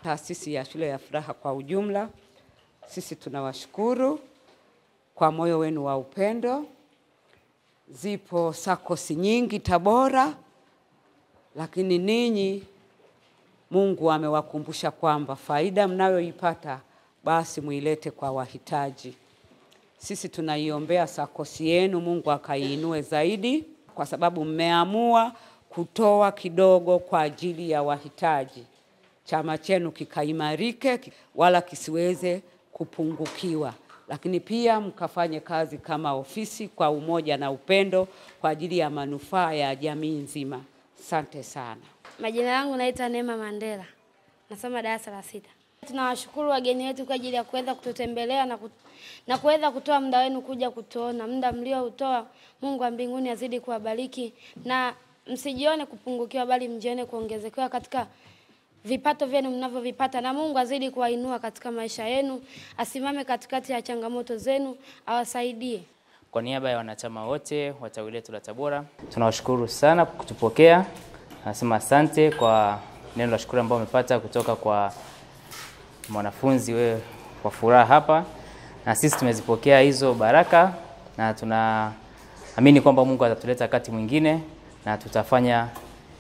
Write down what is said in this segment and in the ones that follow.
Taasisi ya Shule ya Furaha kwa ujumla, sisi tunawashukuru kwa moyo wenu wa upendo. Zipo sakosi nyingi Tabora, lakini ninyi Mungu amewakumbusha kwamba faida mnayoipata basi muilete kwa wahitaji. Sisi tunaiombea sakosi yenu, Mungu akaiinue zaidi, kwa sababu mmeamua kutoa kidogo kwa ajili ya wahitaji. Chama chenu kikaimarike wala kisiweze kupungukiwa. Lakini pia mkafanye kazi kama ofisi kwa umoja na upendo kwa ajili ya manufaa ya jamii nzima. Asante sana. Majina yangu naitwa Neema Mandela. Nasoma darasa la 6. Tunawashukuru wageni wetu kwa ajili ya kuweza kututembelea na kuweza kutoa muda wenu kuja kutuona. Muda mlioutoa, Mungu wa mbinguni azidi kuwabariki, na msijione kupungukiwa bali mjione kuongezekewa katika vipato vyenu mnavyovipata, na Mungu azidi kuwainua katika maisha yenu, asimame katikati ya changamoto zenu, awasaidie. Kwa niaba ya wanachama wote wa tawi letu la Tabora, tunawashukuru sana kwa kutupokea. Nasema asante kwa neno la shukrani ambao umepata kutoka kwa mwanafunzi wewe wa furaha hapa, na sisi tumezipokea hizo baraka, na tunaamini kwamba Mungu atatuleta wakati mwingine na tutafanya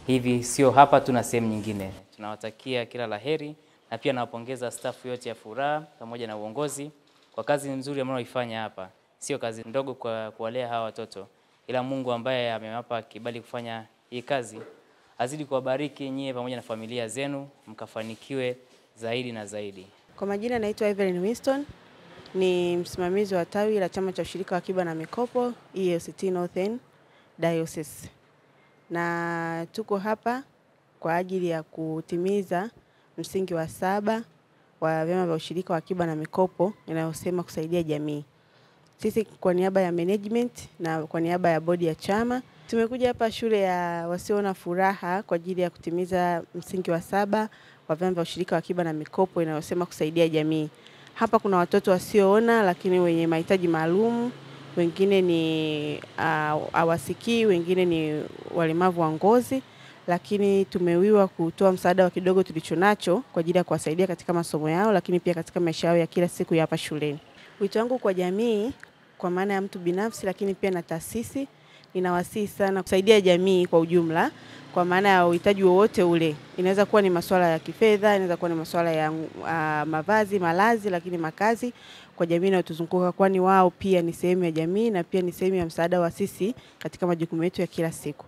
hivi sio hapa tu na sehemu nyingine. Tunawatakia kila laheri, na pia nawapongeza staff yote ya Furaha pamoja na uongozi kwa kazi nzuri ambayo mnaifanya hapa. Sio kazi ndogo kwa kuwalea hawa watoto, ila Mungu ambaye amewapa kibali kufanya hii kazi azidi kuwabariki nyie pamoja na familia zenu, mkafanikiwe zaidi na zaidi. Kwa majina naitwa Evelyn Winston, ni msimamizi wa tawi la chama cha ushirika wa akiba na mikopo EACT Northern Diocese. Na tuko hapa kwa ajili ya kutimiza msingi wa 7 wa vyama vya ushirika wa akiba na mikopo inayosema kusaidia jamii. Sisi kwa niaba ya management na kwa niaba ya bodi ya chama tumekuja hapa shule ya Wasioona Furaha kwa ajili ya kutimiza msingi wa 7 wa vyama vya ushirika wa akiba na mikopo inayosema kusaidia jamii. Hapa kuna watoto wasioona lakini wenye mahitaji maalum, wengine ni hawasikii, wengine ni walemavu wa ngozi, lakini tumewiwa kutoa msaada wa kidogo tulichonacho kwa ajili ya kuwasaidia katika masomo yao, lakini pia katika maisha yao ya kila siku ya hapa shuleni. Wito wangu kwa jamii, kwa maana ya mtu binafsi lakini pia na taasisi, ninawasihi sana kusaidia jamii kwa ujumla, kwa maana ya uhitaji wowote ule. Inaweza kuwa ni masuala ya kifedha, inaweza kuwa ni masuala ya mavazi, malazi, lakini makazi kwa jamii inayotuzunguka, kwani wao pia ni sehemu ya jamii na pia ni sehemu ya msaada wa sisi katika majukumu yetu ya kila siku.